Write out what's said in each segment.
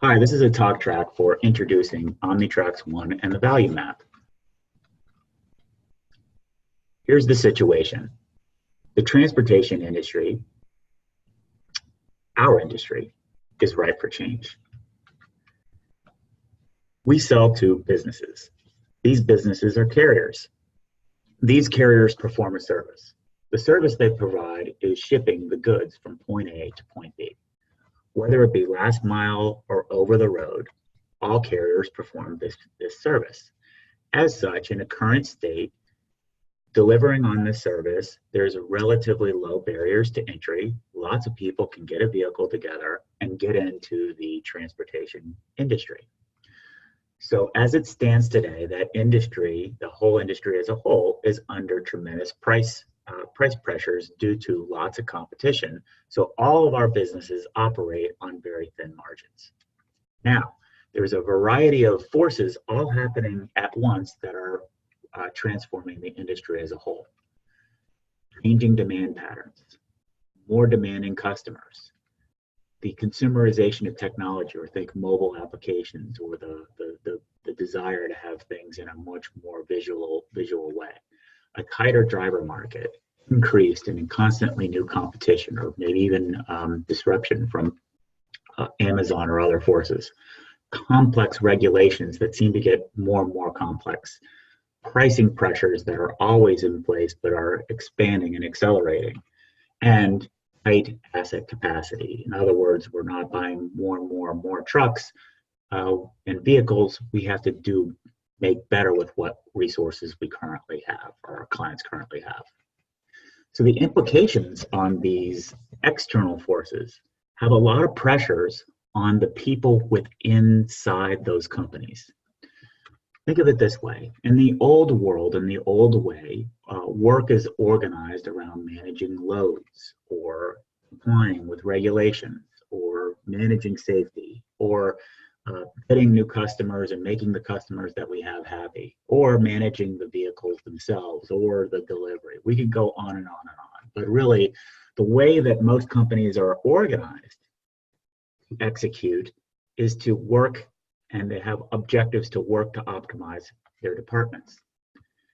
Hi, this is a talk track for introducing Omnitracs One and the value map. Here's the situation. The transportation industry, our industry, is ripe for change. We sell to businesses. These businesses are carriers. These carriers perform a service. The service they provide is shipping the goods from point A to point B. Whether it be last mile or over the road, all carriers perform this service. As such, in a current state, delivering on this service, there's relatively low barriers to entry. Lots of people can get a vehicle together and get into the transportation industry. So as it stands today, that industry, the whole industry as a whole, is under tremendous price pressures due to lots of competition. So all of our businesses operate on very thin margins. Now, there's a variety of forces all happening at once that are transforming the industry as a whole. Changing demand patterns, more demanding customers, the consumerization of technology, or think mobile applications, or the desire to have things in a much more visual way. A tighter driver market, increased and constantly new competition, or maybe even disruption from Amazon or other forces. Complex regulations that seem to get more and more complex. Pricing pressures that are always in place but are expanding and accelerating. And tight asset capacity. In other words, we're not buying more and more trucks and vehicles. We have to make better with what resources we currently have, or our clients currently have. So the implications on these external forces have a lot of pressures on the people inside those companies. Think of it this way. In the old world, in the old way, work is organized around managing loads, or complying with regulations, or managing safety, or getting new customers and making the customers that we have happy, or managing the vehicles themselves, or the delivery. We could go on and on and on. But really, the way that most companies are organized to execute is to work, and they have objectives to work to optimize their departments.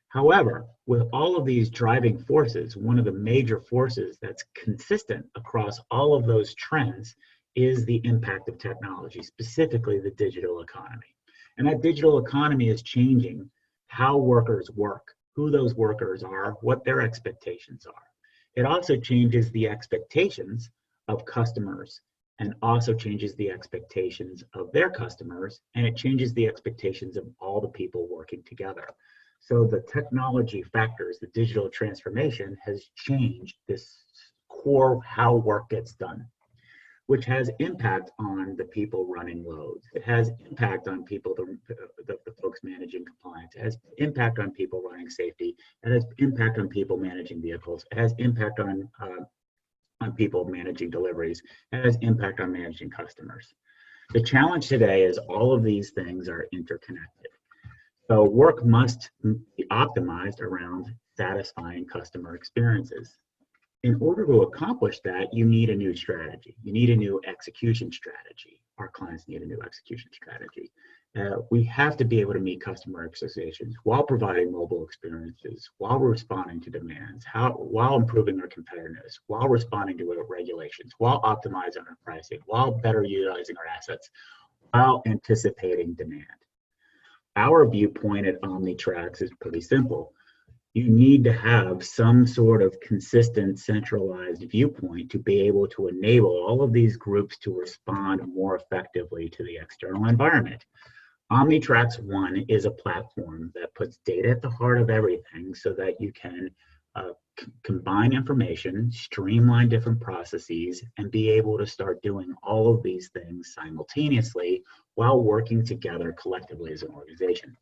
However, with all of these driving forces, one of the major forces that's consistent across all of those trends is the impact of technology, specifically the digital economy. And that digital economy is changing how workers work, who those workers are, what their expectations are. It also changes the expectations of customers, and also changes the expectations of their customers, and it changes the expectations of all the people working together. So the technology factors, the digital transformation, has changed this core how work gets done, which has impact on the people running loads. It has impact on people, the folks managing compliance. It has impact on people running safety. It has impact on people managing vehicles. It has impact on people managing deliveries. It has impact on managing customers. The challenge today is all of these things are interconnected. So work must be optimized around satisfying customer experiences. In order to accomplish that, you need a new strategy. You need a new execution strategy. Our clients need a new execution strategy. We have to be able to meet customer expectations while providing mobile experiences, while responding to demands, while improving our competitiveness, while responding to regulations, while optimizing our pricing, while better utilizing our assets, while anticipating demand. Our viewpoint at Omnitracs is pretty simple. You need to have some sort of consistent, centralized viewpoint to be able to enable all of these groups to respond more effectively to the external environment. Omnitracs One is a platform that puts data at the heart of everything so that you can combine information, streamline different processes, and be able to start doing all of these things simultaneously while working together collectively as an organization.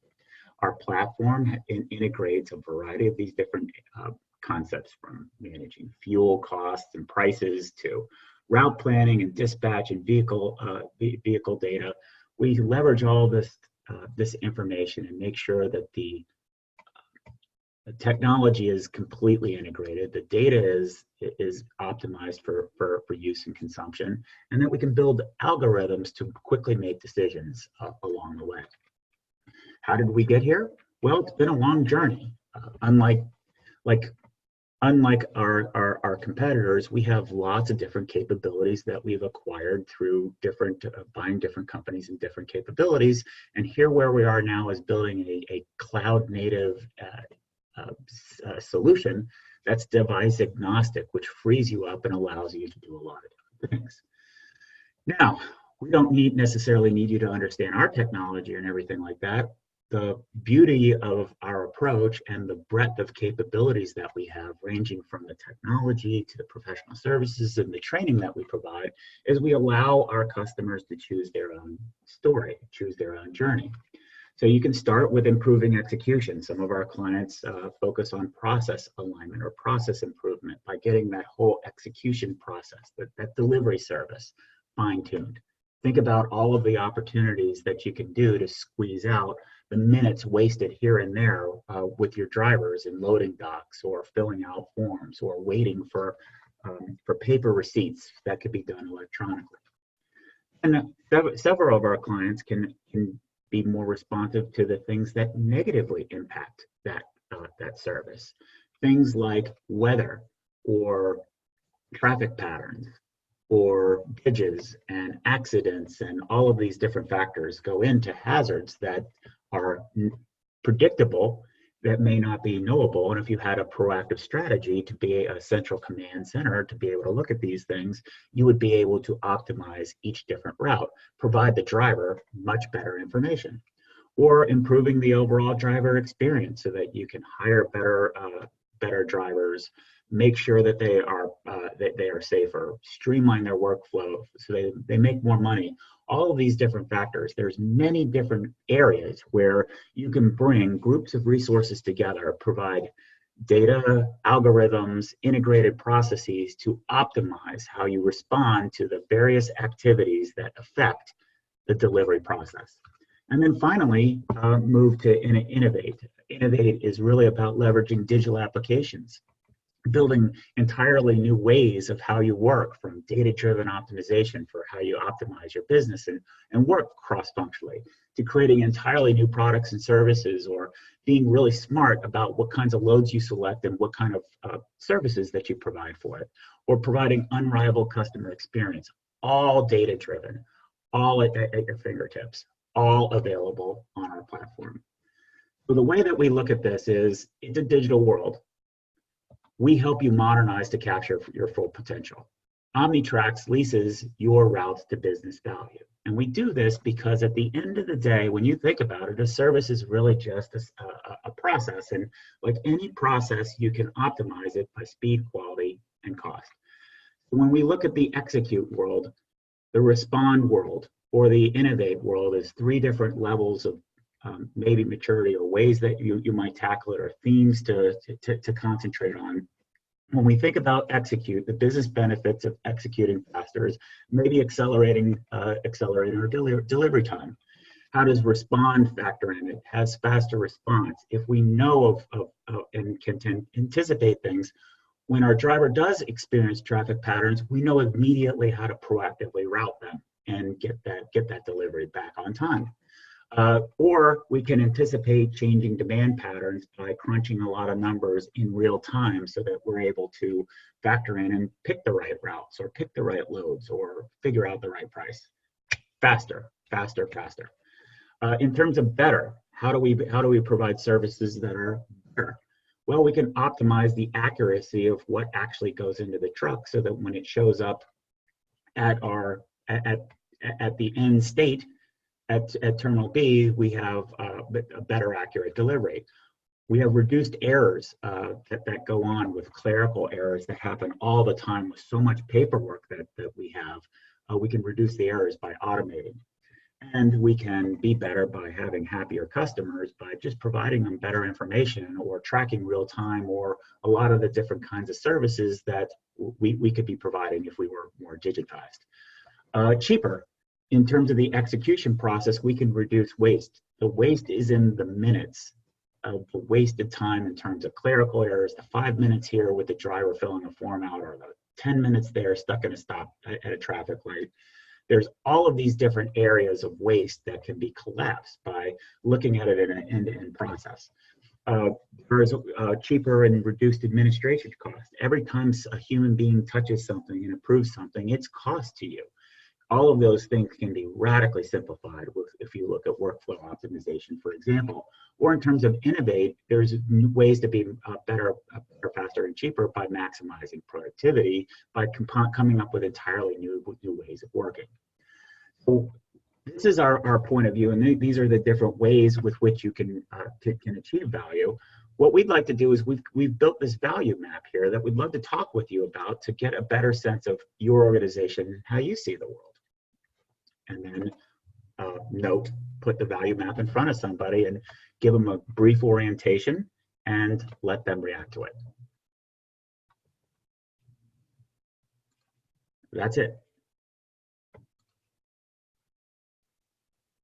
Our platform integrates a variety of these different concepts, from managing fuel costs and prices to route planning and dispatch and vehicle data. We leverage all this information and make sure that the The technology is completely integrated. The data is optimized for use and consumption, and that we can build algorithms to quickly make decisions along the way. How did we get here? Well, it's been a long journey. Unlike our competitors, we have lots of different capabilities that we've acquired through buying different companies and different capabilities. And here where we are now is building a cloud native solution that's device agnostic, which frees you up and allows you to do a lot of different things. Now, we don't necessarily need you to understand our technology and everything like that. The beauty of our approach and the breadth of capabilities that we have, ranging from the technology to the professional services and the training that we provide, is we allow our customers to choose their own story, choose their own journey. So you can start with improving execution. Some of our clients focus on process alignment or process improvement by getting that whole execution process, that delivery service, fine-tuned. Think about all of the opportunities that you can do to squeeze out the minutes wasted here and there with your drivers in loading docks or filling out forms or waiting for paper receipts that could be done electronically. And several of our clients can be more responsive to the things that negatively impact that service. Things like weather or traffic patterns or bridges and accidents, and all of these different factors go into hazards that are predictable, that may not be knowable. And if you had a proactive strategy to be a central command center to be able to look at these things, you would be able to optimize each different route, provide the driver much better information, or improving the overall driver experience so that you can hire better drivers, make sure that they are safer, streamline their workflow so they make more money. All of these different factors, there's many different areas where you can bring groups of resources together, provide data, algorithms, integrated processes to optimize how you respond to the various activities that affect the delivery process. And then finally, move to innovate. Innovate is really about leveraging digital applications, building entirely new ways of how you work, from data-driven optimization for how you optimize your business and work cross-functionally, to creating entirely new products and services, or being really smart about what kinds of loads you select and what kind of services that you provide for it, or providing unrivaled customer experience, all data-driven, all at your fingertips, all available on our platform. So the way that we look at this is, it's a digital world. We help you modernize to capture your full potential. Omnitracs leases your routes to business value. And we do this because at the end of the day, when you think about it, a service is really just a process. And like any process, you can optimize it by speed, quality, and cost. When we look at the execute world, the respond world, or the innovate world, is three different levels of maybe maturity, or ways that you might tackle it, or themes to concentrate on. When we think about execute, the business benefits of executing faster is maybe accelerating our delivery time. How does respond factor in? It has faster response. If we know of and can anticipate things, when our driver does experience traffic patterns, we know immediately how to proactively route them and get that delivery back on time. Or we can anticipate changing demand patterns by crunching a lot of numbers in real time so that we're able to factor in and pick the right routes, or pick the right loads, or figure out the right price. Faster. In terms of better, how do we provide services that are better? Well, we can optimize the accuracy of what actually goes into the truck so that when it shows up at the end state, at Terminal B, we have a better accurate delivery. We have reduced errors that go on with clerical errors that happen all the time with so much paperwork that we have. We can reduce the errors by automating. And we can be better by having happier customers by just providing them better information, or tracking real time, or a lot of the different kinds of services that we could be providing if we were more digitized. Cheaper. In terms of the execution process, we can reduce waste. The waste is in the minutes the wasted time in terms of clerical errors, the 5 minutes here with the driver filling a form out, or the 10 minutes there stuck in a stop at a traffic light. There's all of these different areas of waste that can be collapsed by looking at it in an end-to-end process. There's cheaper and reduced administration costs. Every time a human being touches something and approves something, it's cost to you. All of those things can be radically simplified if you look at workflow optimization, for example. Or in terms of innovate, there's ways to be better, faster, and cheaper by maximizing productivity, by coming up with entirely new ways of working. So this is our point of view, and these are the different ways with which you can achieve value. What we'd like to do is we've built this value map here that we'd love to talk with you about to get a better sense of your organization and how you see the world. And then put the value map in front of somebody and give them a brief orientation and let them react to it. That's it.